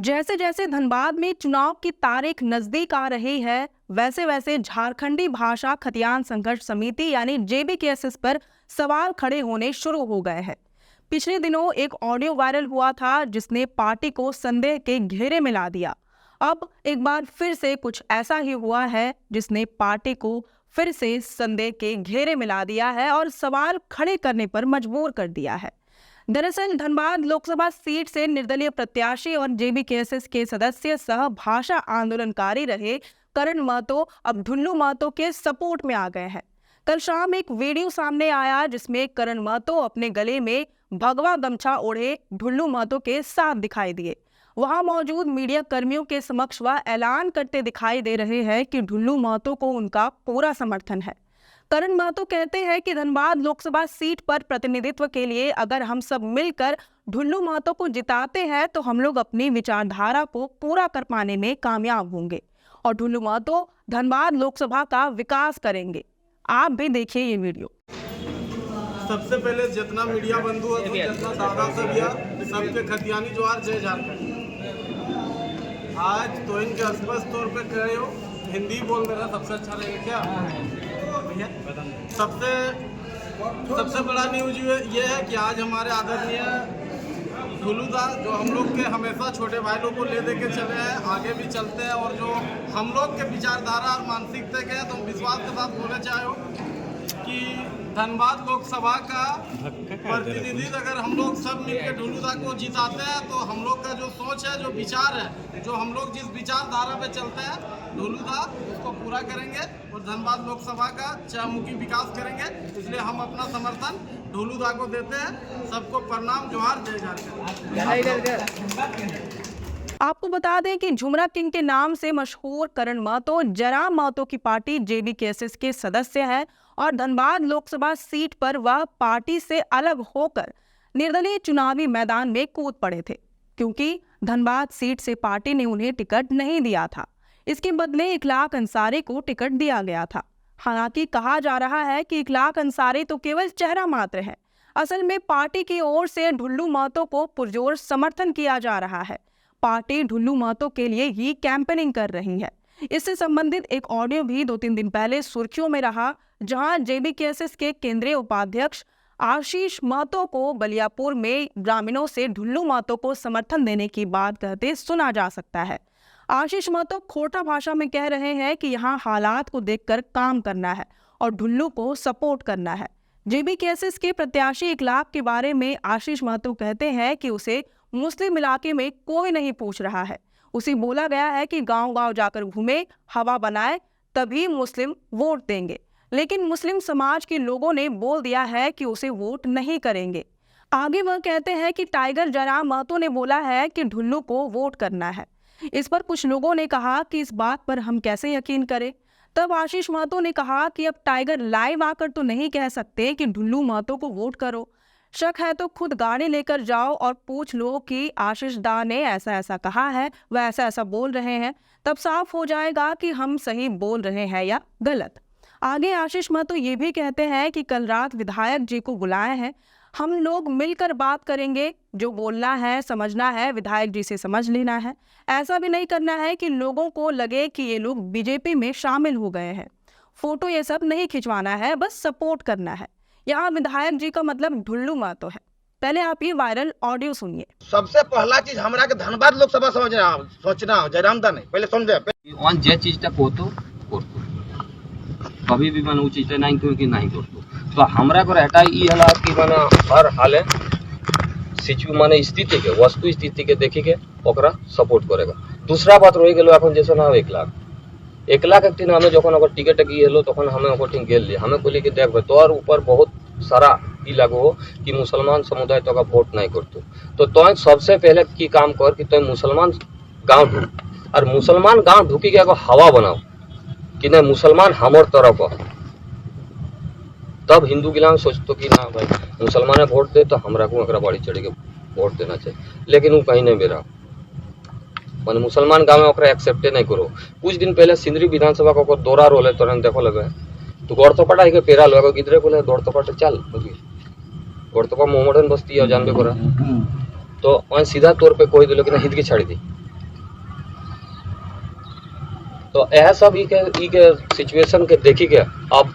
जैसे जैसे धनबाद में चुनाव की तारीख नजदीक आ रही है, वैसे वैसे झारखंडी भाषा खतियान संघर्ष समिति यानी जेबीकेएसएस पर सवाल खड़े होने शुरू हो गए हैं। पिछले दिनों एक ऑडियो वायरल हुआ था जिसने पार्टी को संदेह के घेरे में ला दिया। अब एक बार फिर से कुछ ऐसा ही हुआ है जिसने पार्टी को फिर से संदेह के घेरे में ला दिया है और सवाल खड़े करने पर मजबूर कर दिया है। दरअसल धनबाद लोकसभा सीट से निर्दलीय प्रत्याशी और जेबीकेएसएस के सदस्य सह भाषा आंदोलनकारी रहे करण महतो अब ढुल्लू महतो के सपोर्ट में आ गए हैं। कल शाम एक वीडियो सामने आया जिसमें करण महतो अपने गले में भगवा गमछा ओढ़े ढुल्लू महतो के साथ दिखाई दिए। वहां मौजूद मीडिया कर्मियों के समक्ष वह ऐलान करते दिखाई दे रहे हैं कि ढुल्लू महतो को उनका पूरा समर्थन है। करण महतो कहते हैं कि धनबाद लोकसभा सीट पर प्रतिनिधित्व के लिए अगर हम सब मिलकर ढुल्लू महतो को जिताते हैं तो हम लोग अपनी विचारधारा को पूरा कर पाने में कामयाब होंगे और ढुल्लू महतो धनबाद लोकसभा का विकास करेंगे। आप भी देखिए ये वीडियो। सबसे पहले जितना मीडिया बंधु है, जितना दादा सभिया सबके खतियानी जोहार, जय झारखंड। आज तो इनके स्पष्ट तौर पे कह रहे हो, हिंदी बोल देना सबसे अच्छा रहेगा क्या भैया? सबसे बड़ा न्यूज ये है कि आज हमारे आदरणीय ढुल्लू दा जो हम लोग के हमेशा छोटे भाई लोग को ले दे के चले हैं, आगे भी चलते हैं और जो हम लोग के विचारधारा और मानसिकता के हैं, तो विश्वास के साथ बोले चाहे हो कि धनबाद लोकसभा का प्रतिनिधि अगर हम लोग सब मिलकर ढुल्लू दा को जिताते हैं तो हम लोग का जो सोच है, जो विचार है, जो हम लोग जिस विचारधारा पे चलते हैं, ढुल्लू दा उसको पूरा करेंगे और धनबाद लोकसभा का चहुमुखी विकास करेंगे। इसलिए हम अपना समर्थन ढुल्लू दा को देते हैं। सबको प्रणाम, जोहार, जय झारखंड। आपको बता दें कि झुमरा किंग के नाम से मशहूर करण महतो जयराम महतो की पार्टी जेबीकेएसएस के सदस्य है और धनबाद लोकसभा सीट पर वह पार्टी से अलग होकर निर्दलीय चुनावी मैदान में कूद पड़े थे, क्योंकि धनबाद सीट से पार्टी ने उन्हें टिकट नहीं दिया था। इसके बदले इखलाक अंसारी को टिकट दिया गया था। हालांकि कहा जा रहा है कि इखलाक अंसारी तो केवल चेहरा मात्र है। असल में पार्टी की ओर से ढुल्लू महतो को पुरजोर समर्थन किया जा रहा है। पार्टी ढुल्लू महतो के लिए ही कैंपेनिंग कर रही है। इससे संबंधित एक ऑडियो भी 2-3 दिन पहले सुर्खियों में रहा, जहां जेबीकेएसएस के केंद्रीय उपाध्यक्ष आशीष महतो को बलियापुर में ग्रामीणों से ढुल्लू महतो को समर्थन देने की बात कहते सुना जा सकता है। आशीष महतो खोटा भाषा में कह रहे हैं कि यहाँ हालात को देखकर काम करना है और ढुल्लू को सपोर्ट करना है। जेबीकेएसएस के प्रत्याशी इखलाक के बारे में आशीष महतो कहते हैं कि उसे मुस्लिम इलाके में कोई नहीं पूछ रहा है। उसे बोला गया है कि गांव-गांव जाकर घूमे, हवा बनाए, तभी मुस्लिम वोट देंगे। लेकिन मुस्लिम समाज के लोगों ने बोल दिया है कि उसे वोट नहीं करेंगे। आगे वह कहते हैं कि टाइगर जयराम महतो ने बोला है कि ढुल्लू को वोट करना है। इस पर कुछ लोगों ने कहा कि इस बात पर हम कैसे यकीन करें। तब आशीष महतो ने कहा कि अब टाइगर लाइव आकर तो नहीं कह सकते कि ढुल्लू महतो को वोट करो। शक है तो खुद गाड़ी लेकर जाओ और पूछ लो कि आशीष दा ने ऐसा ऐसा कहा है, वह ऐसा ऐसा बोल रहे हैं, तब साफ हो जाएगा कि हम सही बोल रहे हैं या गलत। आगे आशीष महतो ये भी कहते हैं कि कल रात विधायक जी को बुलाए हैं, हम लोग मिलकर बात करेंगे, जो बोलना है समझना है विधायक जी से समझ लेना है। ऐसा भी नहीं करना है कि लोगों को लगे कि ये लोग बीजेपी में शामिल हो गए हैं। फोटो ये सब नहीं खिंचवाना है, बस सपोर्ट करना है। यहाँ विधायक जी का मतलब ढुल्लू महतो है। पहले आप ये वायरल ऑडियो सुनिए। सबसे पहला चीज हमरा के धनबाद लोकसभा सोचना जयराम दा नहीं पहले सुन दे जे चीजटा করতো कभी भी माने उ चीजटा नहीं क्योंकि नहीं करतो तो हमरा को रहता ई हला कि माने हर हाले सिचु माने स्थिति के वस्तु स्थिति के देखि के ओकरा सपोर्ट करेगा। दूसरा बात रही गेलो এখন जैसे ना 1 लाख एक दिन हमें जखन अगर टिकट की हेलो तखन हमें ओकर गेल हमें बोली कि देख तोर ऊपर बहुत सारा ई लागो हो कि मुसलमान समुदाय तो का वोट नहीं करतो तो तोय सबसे पहले की काम कर कि तोय मुसलमान गांव ढूंढ और मुसलमान गांव ढूकी के एगो हवा बनाओ कि नहीं मुसलमान हमर तरफ हो। तब हिंदू गिलान सोचतो कि ना भाई मुसलमान वोट दे तो हमरा को एकरा बाड़ी चढ़ के वोट देना चाहिए, लेकिन वो कहीं नहीं बेरा मैंने मुसलमान गांव में ओकरा एक्सेप्टे नहीं करो। कुछ दिन पहले सिंदरी विधानसभा को दौरा रोले तुरंत देखो लगे तो गौरतोपाटा के पेरा लगे गिदरे को दौड़तोपाटे चल गौरतोपा मोहम्मदन बस्ती है जानबे करा तो सीधा तौर पे कह दिल कि हिंद की छाड़ी दी तो यह सब ई के सिचुएशन के देखी के अब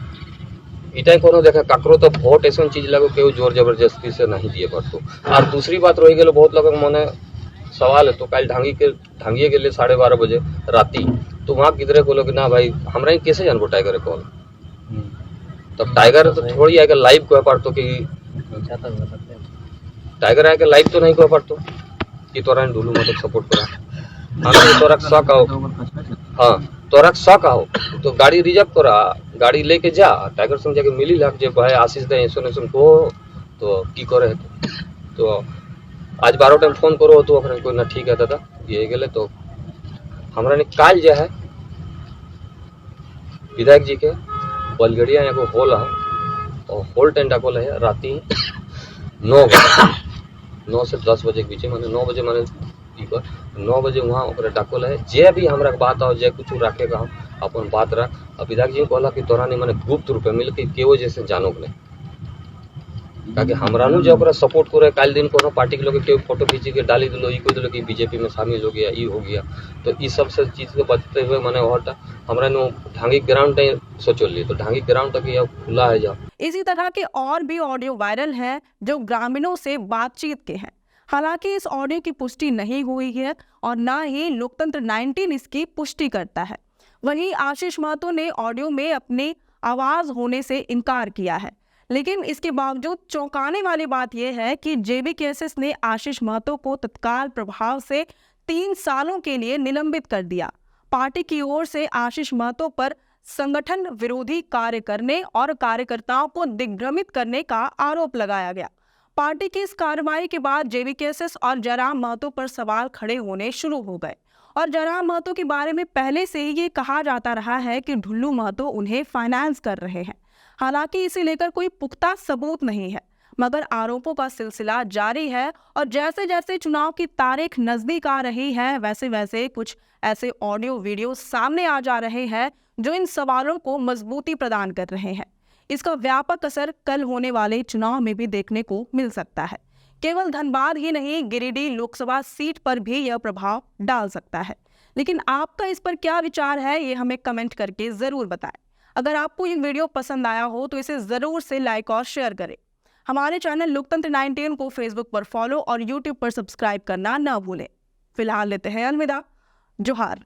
इटा कोनो देखे ककरो तो वोट ऐसा चीज लगो केहू जोर जबरदस्ती से नहीं दिए पड़तो। और दूसरी बात रही गए बहुत लोग मने सवाल है तो कल ढांगिए के लिए 12:30 बजे राती तो वहाँ किधरे को लोग ना भाई हमरा कैसे जानबो टाइगर है कौन, तब टाइगर तो थोड़ी आके लाइव कह पारतो कि टाइगर आके लाइव तो नहीं कह पारतो कि तोरा ढुलू मतलब सपोर्ट करा। हमें तोरा शक आओ, हाँ तोरा शक आओ तो गाड़ी रिजर्व करा, गाड़ी लेके जा टाइगर संग जाके मिली लाग जे भाई आशीष दे ऐसा को तो की करे तो आज 12 टाइम फोन करो तो ओकरा कोई ना ठीक है दादा ये गेले तो हमरा ने काल जे है विधायक जी के बलगड़िया एगो होल है और होल टेंडा को है राती 9 से 10 बजे के बीच माने 9 बजे माने 9 बजे वहाँ ओकरा डाकोल है जे भी हमरा बात आओ जे कुछ रखेगा हम अपन बात रख। अब विधायक जी कहला कि तोरा नहीं माने गुप्त रूप में मिल के केओ जैसे जानो के नहीं ताकि हमरा नु जो ओकरा सपोर्ट करे काल दिन कोनो पार्टी के लोग के फोटो खींच के डाली दिलो ई कोई दिलो कि बीजेपी में शामिल हो गया ई हो गया तो ई सब से चीज से बचते हुए माने और हमरा नु ढांगी ग्राउंड सोचो लिए तो ढांगी ग्राउंड तक ये खुला है जा। इसी तरह के और भी ऑडियो वायरल हैं जो ग्रामीणों से बातचीत के हैं। हालांकि इस ऑडियो की पुष्टि नहीं हुई है और ना ही लोकतंत्र 19 इसकी पुष्टि करता है। वहीं आशीष महतो ने ऑडियो में अपनी आवाज होने से इनकार किया है, लेकिन इसके बावजूद चौंकाने वाली बात यह है कि JBKSS ने आशीष महतो को तत्काल प्रभाव से 3 सालों के लिए निलंबित कर दिया। पार्टी की ओर से आशीष महतो पर संगठन विरोधी कार्य करने और कार्यकर्ताओं को दिग्भ्रमित करने का आरोप लगाया गया। पार्टी की इस कार्रवाई के बाद JBKSS और जयराम महतो पर सवाल खड़े होने शुरू हो गए और जयराम महतो के बारे में पहले से ही ये कहा जाता रहा है कि ढुल्लू महतो उन्हें फाइनेंस कर रहे हैं। हालांकि इसे लेकर कोई पुख्ता सबूत नहीं है, मगर आरोपों का सिलसिला जारी है और जैसे जैसे चुनाव की तारीख नजदीक आ रही है वैसे वैसे कुछ ऐसे ऑडियो वीडियो सामने आ जा रहे हैं जो इन सवालों को मजबूती प्रदान कर रहे हैं। इसका व्यापक असर कल होने वाले चुनाव में भी देखने को मिल सकता है। केवल धनबाद ही नहीं, गिरिडीह लोकसभा सीट पर भी यह प्रभाव डाल सकता है। लेकिन आपका इस पर क्या विचार है ये हमें कमेंट करके जरूर बताएं। अगर आपको ये वीडियो पसंद आया हो तो इसे जरूर से लाइक और शेयर करें। हमारे चैनल लोकतंत्र 19 को फेसबुक पर फॉलो और यूट्यूब पर सब्सक्राइब करना ना भूलें। फिलहाल लेते हैं अलविदा। जोहार।